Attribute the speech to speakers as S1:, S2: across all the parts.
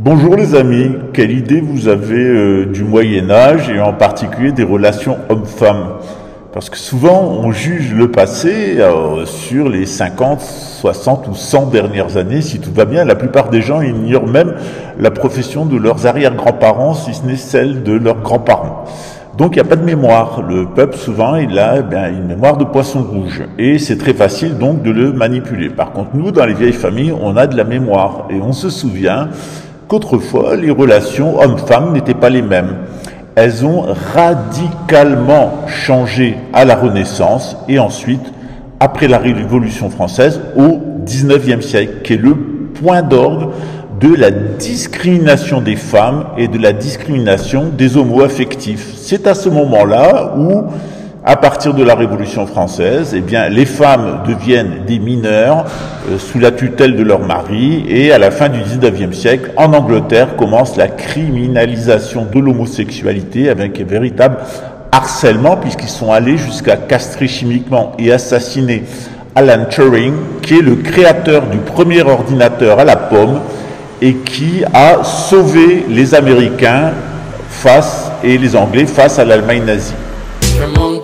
S1: Bonjour les amis, quelle idée vous avez du Moyen-Âge et en particulier des relations hommes-femmes? Parce que souvent on juge le passé sur les 50, 60 ou 100 dernières années, si tout va bien. La plupart des gens ignorent même la profession de leurs arrière-grands-parents, si ce n'est celle de leurs grands-parents. Donc il n'y a pas de mémoire. Le peuple souvent il a une mémoire de poisson rouge et c'est très facile donc de le manipuler. Par contre nous dans les vieilles familles on a de la mémoire et on se souvient qu'autrefois, les relations hommes-femmes n'étaient pas les mêmes. Elles ont radicalement changé à la Renaissance et ensuite, après la Révolution française, au XIXe siècle, qui est le point d'orgue de la discrimination des femmes et de la discrimination des homo-affectifs. C'est à ce moment-là où, à partir de la Révolution française, les femmes deviennent des mineurs sous la tutelle de leur mari et à la fin du XIXe siècle, en Angleterre, commence la criminalisation de l'homosexualité avec un véritable harcèlement puisqu'ils sont allés jusqu'à castrer chimiquement et assassiner Alan Turing, qui est le créateur du premier ordinateur à la pomme et qui a sauvé les Américains et les Anglais face à l'Allemagne nazie.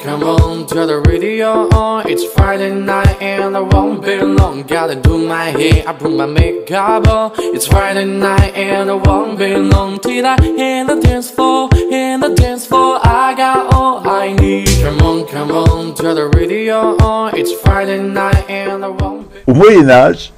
S2: Come on, to the radio on. It's Friday night and I won't be long. Gotta do my hair, I put my makeup on. It's Friday night and I won't be long. Till I hit the dance floor, I got all I need. Come on, to the radio on. It's Friday night and I won't be.
S1: Au Moyen-Âge,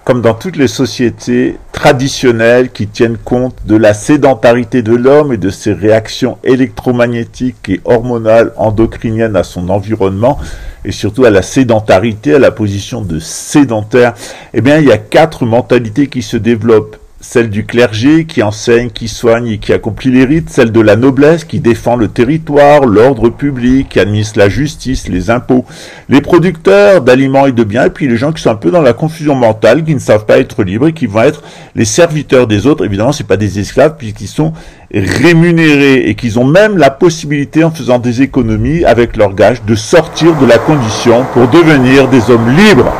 S1: comme dans toutes les sociétés traditionnelles qui tiennent compte de la sédentarité de l'homme et de ses réactions électromagnétiques et hormonales endocriniennes à son environnement, et surtout à la sédentarité, à la position de sédentaire, il y a 4 mentalités qui se développent. Celle du clergé qui enseigne, qui soigne et qui accomplit les rites, celle de la noblesse qui défend le territoire, l'ordre public, qui administre la justice, les impôts, les producteurs d'aliments et de biens, et puis les gens qui sont un peu dans la confusion mentale, qui ne savent pas être libres et qui vont être les serviteurs des autres. Évidemment, c'est pas des esclaves puisqu'ils sont rémunérés et qu'ils ont même la possibilité, en faisant des économies avec leur gage, de sortir de la condition pour devenir des hommes libres.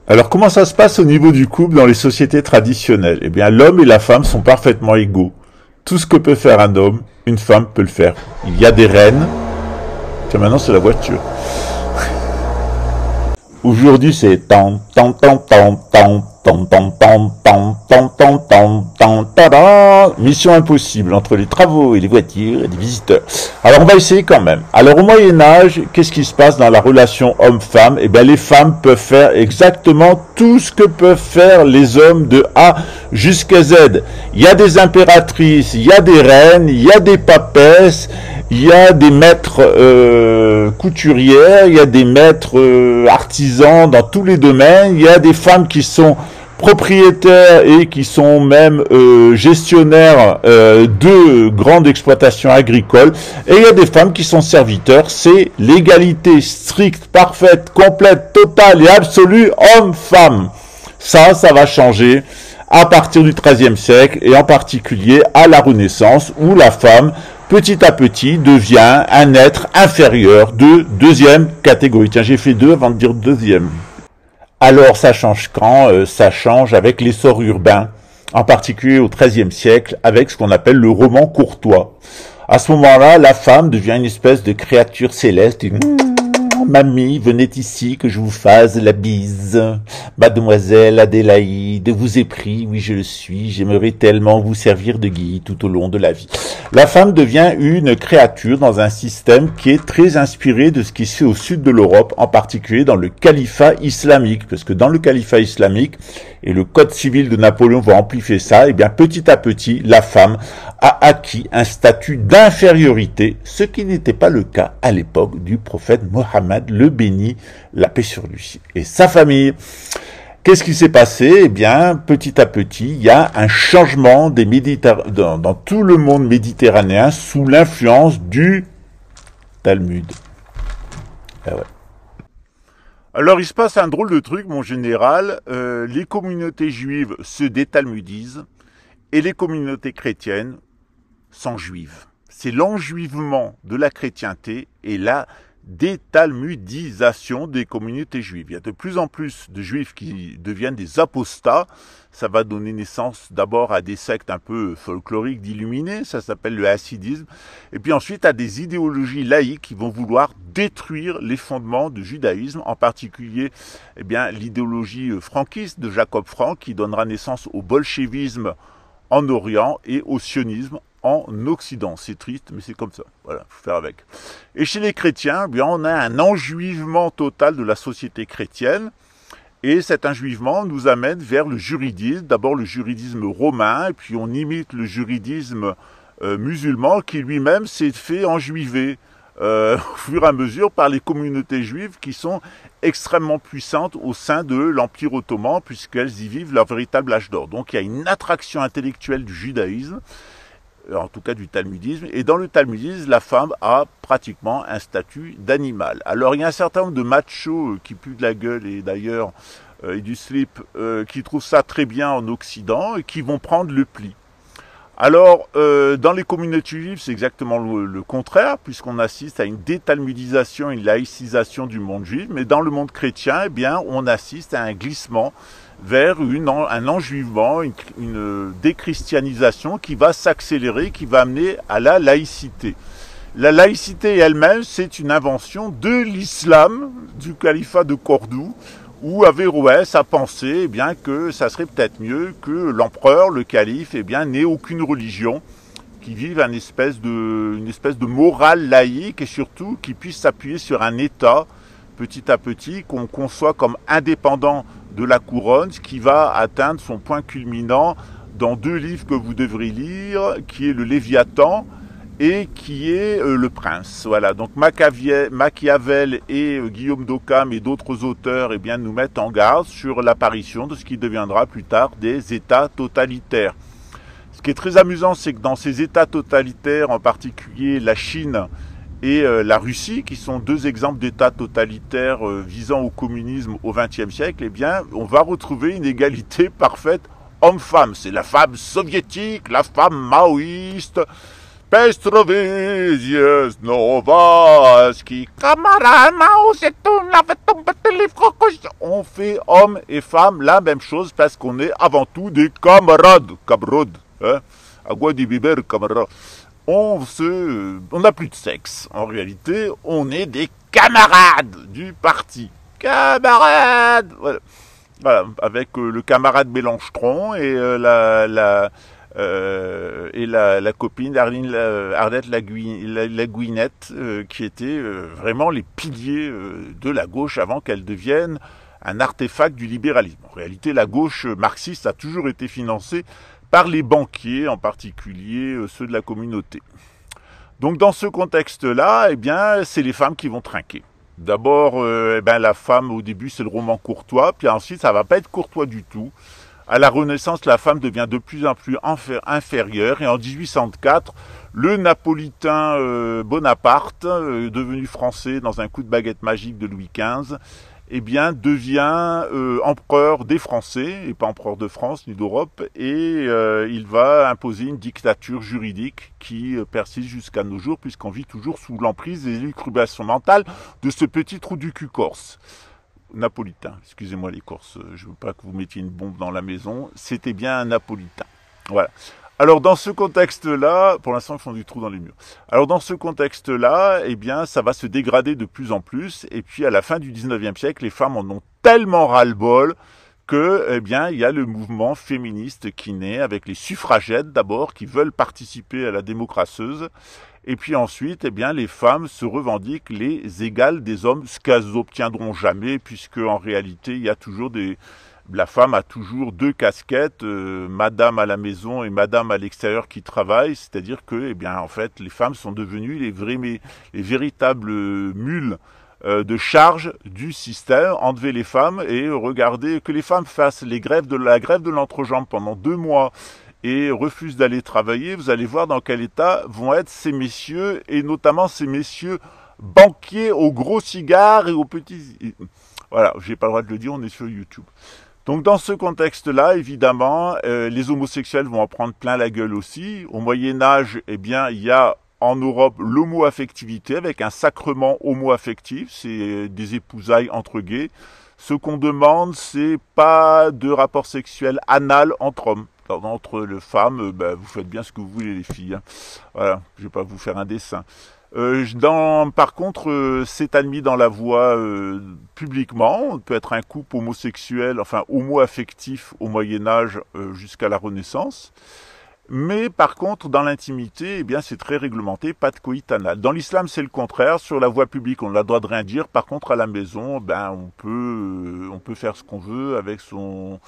S1: Alors, comment ça se passe au niveau du couple dans les sociétés traditionnelles? L'homme et la femme sont parfaitement égaux. Tout ce que peut faire un homme, une femme peut le faire. Il y a des reines. Tiens, maintenant, c'est la voiture. Aujourd'hui, c'est mission impossible entre les travaux et les voitures et les visiteurs. Alors, on va essayer quand même. Alors, au Moyen-Âge, qu'est-ce qui se passe dans la relation homme-femme? Les femmes peuvent faire exactement tout ce que peuvent faire les hommes de A jusqu'à Z. Il y a des impératrices, il y a des reines, il y a des papesses, il y a des maîtres couturières, il y a des maîtres artisans dans tous les domaines, il y a des femmes qui sont propriétaires et qui sont même gestionnaires de grandes exploitations agricoles, et il y a des femmes qui sont serviteurs. C'est l'égalité stricte, parfaite, complète, totale et absolue homme-femme. Ça va changer à partir du XIIIe siècle et en particulier à la Renaissance où la femme petit à petit devient un être inférieur de deuxième catégorie. Tiens, j'ai fait 2 avant de dire deuxième. Alors ça change quand? Ça change avec l'essor urbain, en particulier au XIIIe siècle, avec ce qu'on appelle le roman courtois. À ce moment-là, la femme devient une espèce de créature céleste. Mamie, venez ici que je vous fasse la bise. Mademoiselle Adélaïde, vous ai pris, oui je le suis, j'aimerais tellement vous servir de guide tout au long de la vie. La femme devient une créature dans un système qui est très inspiré de ce qui se fait au sud de l'Europe, en particulier dans le califat islamique, parce que dans le califat islamique, et le code civil de Napoléon va amplifier ça, petit à petit, la femme a acquis un statut d'infériorité, ce qui n'était pas le cas à l'époque du prophète Mohammed, le béni, la paix sur lui, et sa famille. Qu'est-ce qui s'est passé? Petit à petit, il y a un changement dans tout le monde méditerranéen sous l'influence du Talmud. Alors, il se passe un drôle de truc, mon général. Les communautés juives se détalmudisent et les communautés chrétiennes s'enjuivent. C'est l'enjuivement de la chrétienté et la détalmudisation des communautés juives. Il y a de plus en plus de juifs qui deviennent des apostats. Ça va donner naissance d'abord à des sectes un peu folkloriques d'illuminés, ça s'appelle le hassidisme, et puis ensuite à des idéologies laïques qui vont vouloir détruire les fondements du judaïsme, en particulier eh bien, l'idéologie franquiste de Jacob Frank qui donnera naissance au bolchevisme en Orient et au sionisme en Occident. C'est triste, mais c'est comme ça. Voilà, faut faire avec. Et chez les chrétiens, eh bien, on a un enjuivement total de la société chrétienne. Et cet enjuivement nous amène vers le juridisme, d'abord le juridisme romain, et puis on imite le juridisme musulman qui lui-même s'est fait enjuiver au fur et à mesure par les communautés juives qui sont extrêmement puissantes au sein de l'Empire ottoman, puisqu'elles y vivent leur véritable âge d'or. Donc il y a une attraction intellectuelle du judaïsme, en tout cas du talmudisme, et dans le talmudisme, la femme a pratiquement un statut d'animal. Alors il y a un certain nombre de machos qui puent de la gueule et d'ailleurs et du slip qui trouvent ça très bien en Occident et qui vont prendre le pli. Alors dans les communautés juives, c'est exactement le contraire, puisqu'on assiste à une détalmudisation, une laïcisation du monde juif, mais dans le monde chrétien, eh bien, on assiste à un glissement vers un enjuivement, une déchristianisation qui va s'accélérer, qui va amener à la laïcité. La laïcité elle-même, c'est une invention de l'islam, du califat de Cordoue, où Averroès a pensé eh bien, que ça serait peut-être mieux que l'empereur, le calife, eh bien, n'ait aucune religion, qui vive une espèce de morale laïque et surtout qui puisse s'appuyer sur un État, petit à petit, qu'on conçoit comme indépendant de la couronne, ce qui va atteindre son point culminant dans deux livres que vous devrez lire, qui est le Léviathan et qui est le Prince. Voilà, donc Machiavel et Guillaume d'Occam et d'autres auteurs eh bien, nous mettent en garde sur l'apparition de ce qui deviendra plus tard des États totalitaires. Ce qui est très amusant, c'est que dans ces États totalitaires, en particulier la Chine et la Russie, qui sont deux exemples d'États totalitaires visant au communisme au XXe siècle, eh bien, on va retrouver une égalité parfaite homme-femme. C'est la femme soviétique, la femme maoïste, Pestrovizies Novaski, camarade Mao, c'est tout, on fait homme et femme la même chose parce qu'on est avant tout des camarades, hein, agua di biber, camarade. On n'a plus de sexe. En réalité, on est des camarades du parti. Camarades! Voilà, avec le camarade Mélenchon et la copine Ardette Laguinette, qui étaient vraiment les piliers de la gauche avant qu'elle devienne un artefact du libéralisme. En réalité, la gauche marxiste a toujours été financée par les banquiers, en particulier ceux de la communauté. Donc dans ce contexte-là, eh bien, c'est les femmes qui vont trinquer. D'abord, la femme, au début, c'est le roman courtois, puis ensuite, ça va pas être courtois du tout. À la Renaissance, la femme devient de plus en plus inférieure, et en 1804, le Napolitain Bonaparte, devenu français dans un coup de baguette magique de Louis XV, eh bien, devient empereur des Français, et pas empereur de France ni d'Europe, et il va imposer une dictature juridique qui persiste jusqu'à nos jours, puisqu'on vit toujours sous l'emprise des élucubrations mentales de ce petit trou du cul corse. Napolitain, excusez-moi les Corses, je ne veux pas que vous mettiez une bombe dans la maison, c'était bien un Napolitain. Voilà. Alors dans ce contexte-là, pour l'instant ils font du trou dans les murs. Alors dans ce contexte-là, eh bien ça va se dégrader de plus en plus. Et puis à la fin du 19e siècle, les femmes en ont tellement ras-le-bol que, eh bien, il y a le mouvement féministe qui naît avec les suffragettes d'abord qui veulent participer à la démocratieuse. Et puis ensuite, eh bien, les femmes se revendiquent les égales des hommes, ce qu'elles obtiendront jamais, puisque en réalité, il y a toujours la femme a toujours deux casquettes, madame à la maison et madame à l'extérieur qui travaillent, c'est-à-dire que, eh bien, en fait, les femmes sont devenues les véritables mules de charge du système. Enlever les femmes et regarder que les femmes fassent la grève de l'entrejambe pendant 2 mois et refusent d'aller travailler, vous allez voir dans quel état vont être ces messieurs, et notamment ces messieurs banquiers aux gros cigares et aux petits... Voilà, j'ai pas le droit de le dire, on est sur YouTube. Donc dans ce contexte-là, évidemment, les homosexuels vont en prendre plein la gueule aussi. Au Moyen-Âge, eh bien, il y a en Europe l'homo-affectivité avec un sacrement homo-affectif, c'est des épousailles entre gays. Ce qu'on demande, c'est pas de rapport sexuel anal entre hommes. Entre les femmes, vous faites bien ce que vous voulez les filles. Hein. Voilà, je vais pas vous faire un dessin. Par contre, c'est admis dans la voie publiquement. On peut être un couple homosexuel, enfin homo-affectif au Moyen-Âge jusqu'à la Renaissance. Mais par contre, dans l'intimité, eh bien, c'est très réglementé, pas de coït anal. Dans l'islam, c'est le contraire. Sur la voie publique, on n'a le droit de rien dire. Par contre, à la maison, on peut faire ce qu'on veut avec son.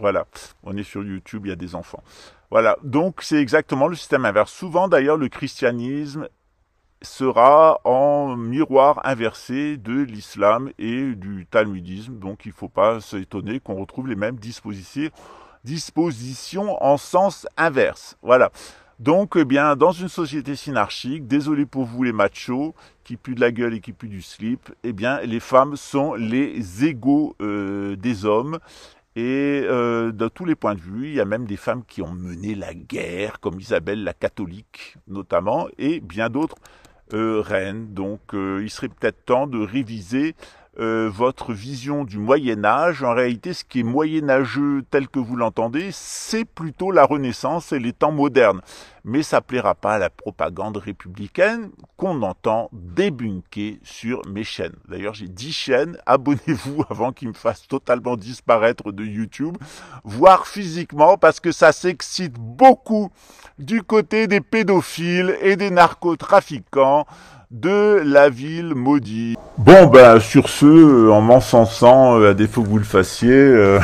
S1: Voilà, on est sur YouTube, il y a des enfants. Voilà, donc c'est exactement le système inverse. Souvent, d'ailleurs, le christianisme sera en miroir inversé de l'islam et du talmudisme. Donc, il ne faut pas s'étonner qu'on retrouve les mêmes dispositions en sens inverse. Voilà. Donc, eh bien, dans une société synarchique, désolé pour vous les machos, qui puent de la gueule et qui puent du slip, eh bien, les femmes sont les égaux des hommes. Et de tous les points de vue, il y a même des femmes qui ont mené la guerre, comme Isabelle la catholique notamment, et bien d'autres reines. Donc il serait peut-être temps de réviser votre vision du Moyen-Âge. En réalité, ce qui est moyenâgeux tel que vous l'entendez, c'est plutôt la Renaissance et les temps modernes. Mais ça ne plaira pas à la propagande républicaine qu'on entend débunker sur mes chaînes. D'ailleurs, j'ai 10 chaînes. Abonnez-vous avant qu'ils me fassent totalement disparaître de YouTube, voire physiquement, parce que ça s'excite beaucoup du côté des pédophiles et des narcotrafiquants de la ville maudite. Bon, sur ce, en m'encensant, à défaut que vous le fassiez,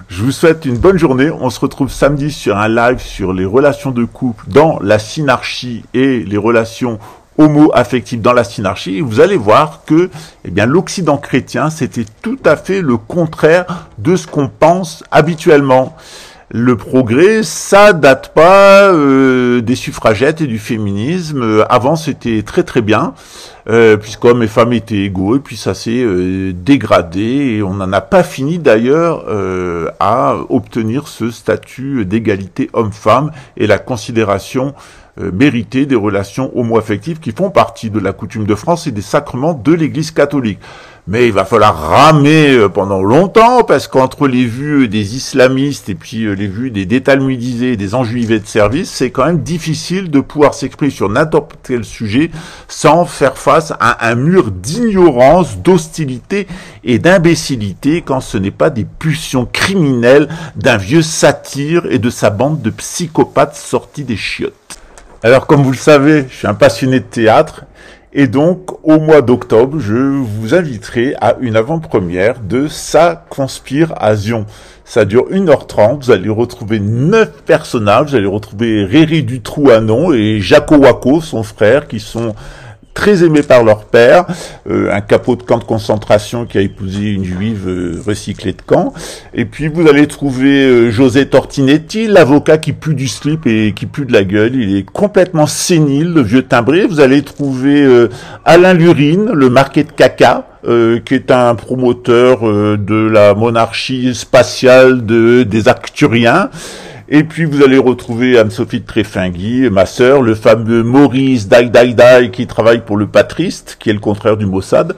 S1: je vous souhaite une bonne journée. On se retrouve samedi sur un live sur les relations de couple dans la synarchie et les relations homo-affectives dans la synarchie. Et vous allez voir que, eh bien, l'Occident chrétien, c'était tout à fait le contraire de ce qu'on pense habituellement. Le progrès, ça date pas des suffragettes et du féminisme. Avant, c'était très très bien, puisqu'hommes et femmes étaient égaux, et puis ça s'est dégradé, et on n'en a pas fini d'ailleurs à obtenir ce statut d'égalité homme-femme et la considération méritée des relations homo-affectives qui font partie de la coutume de France et des sacrements de l'Église catholique. Mais il va falloir ramer pendant longtemps, parce qu'entre les vues des islamistes et puis les vues des détalmudisés, des enjuivés de service, c'est quand même difficile de pouvoir s'exprimer sur n'importe quel sujet sans faire face à un mur d'ignorance, d'hostilité et d'imbécilité, quand ce n'est pas des pulsions criminelles d'un vieux satyre et de sa bande de psychopathes sortis des chiottes. Alors, comme vous le savez, je suis un passionné de théâtre. Et donc, au mois d'octobre, je vous inviterai à une avant-première de Sa Conspiration. Ça dure 1h30, vous allez retrouver 9 personnages, vous allez retrouver Réry Dutrouanon et Jaco Wako, son frère, qui sont très aimés par leur père, un capot de camp de concentration qui a épousé une juive recyclée de camp. Et puis vous allez trouver José Tortinetti, l'avocat qui pue du slip et qui pue de la gueule. Il est complètement sénile, le vieux timbré. Vous allez trouver Alain Lurine, le marquet de caca, qui est un promoteur de la monarchie spatiale des Arcturiens. Et puis vous allez retrouver Anne-Sophie de Tréfingui, ma sœur, le fameux Maurice Dai qui travaille pour le Patriste, qui est le contraire du Mossad,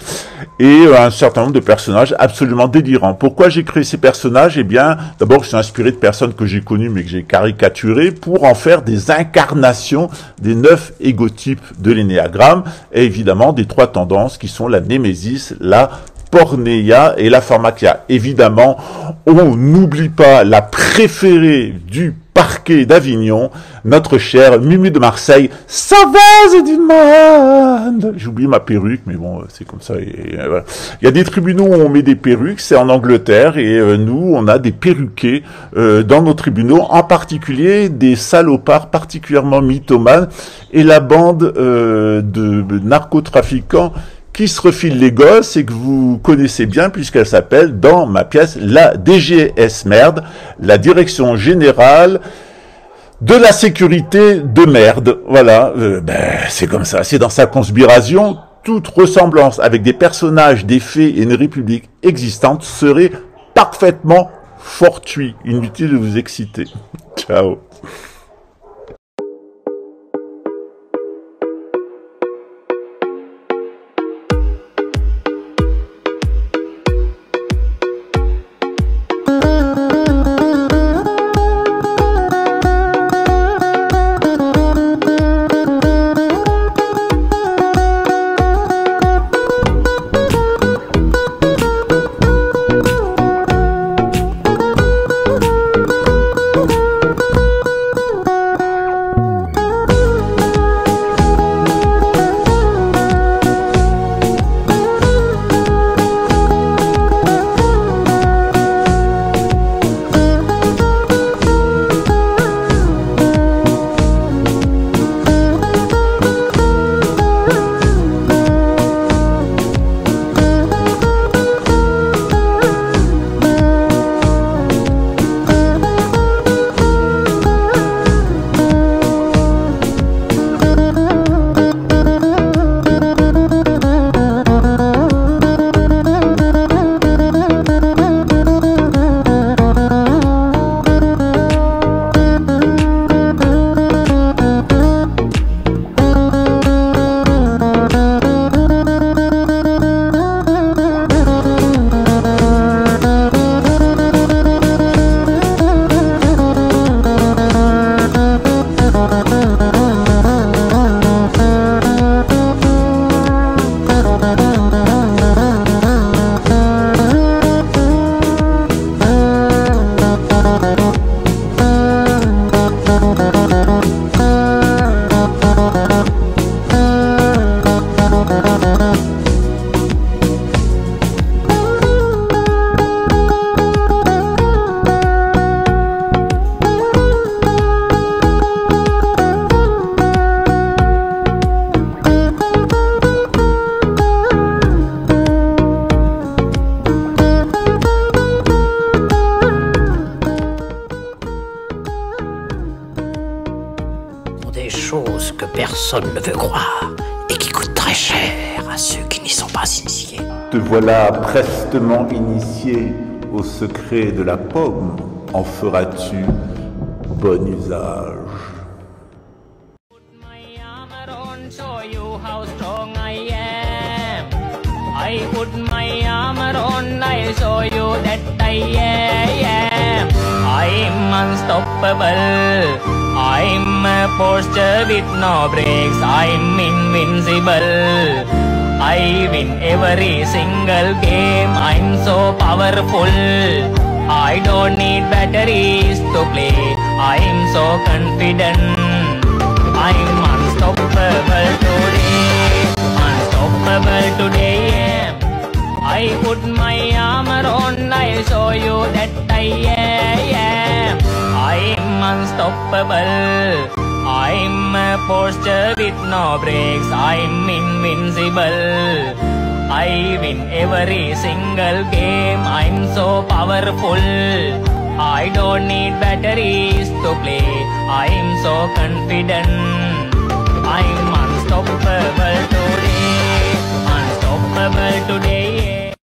S1: et un certain nombre de personnages absolument délirants. Pourquoi j'ai créé ces personnages? Eh bien, d'abord, je suis inspiré de personnes que j'ai connues mais que j'ai caricaturées pour en faire des incarnations des 9 égotypes de l'énéagramme, et évidemment des 3 tendances qui sont la némésis, la pornéia et la pharmacia. Évidemment, on n'oublie pas la préférée du parquet d'Avignon, notre chère Mumu de Marseille, Sauvage du monde. J'ai oublié ma perruque, mais bon, c'est comme ça. Voilà. Il y a des tribunaux où on met des perruques, c'est en Angleterre, et nous, on a des perruqués dans nos tribunaux, en particulier des salopards particulièrement mythomanes, et la bande de narcotrafiquants qui se refile les gosses et que vous connaissez bien puisqu'elle s'appelle dans ma pièce la DGS merde, la Direction Générale de la Sécurité de merde. Voilà, c'est comme ça, c'est dans Sa Conspiration. Toute ressemblance avec des personnages, des faits et une république existante serait parfaitement fortuit. Inutile de vous exciter. Ciao.
S3: des choses que personne ne veut croire et qui coûtent très cher à ceux qui n'y sont pas initiés.
S1: Te voilà prestement initié au secret de la pomme. En feras-tu bon usage?
S4: I put my armor on, I show you that I am. I'm unstoppable. I'm a posture with no brakes. I'm invincible. I win every single game. I'm so powerful. I don't need batteries to play. I'm so confident. I'm unstoppable today. Unstoppable today. I put my armor on, I show you that I am. I'm unstoppable. I'm a posture with no brakes. I'm invincible. I win every single game. I'm so powerful. I don't need batteries to play. I'm so confident. I'm unstoppable.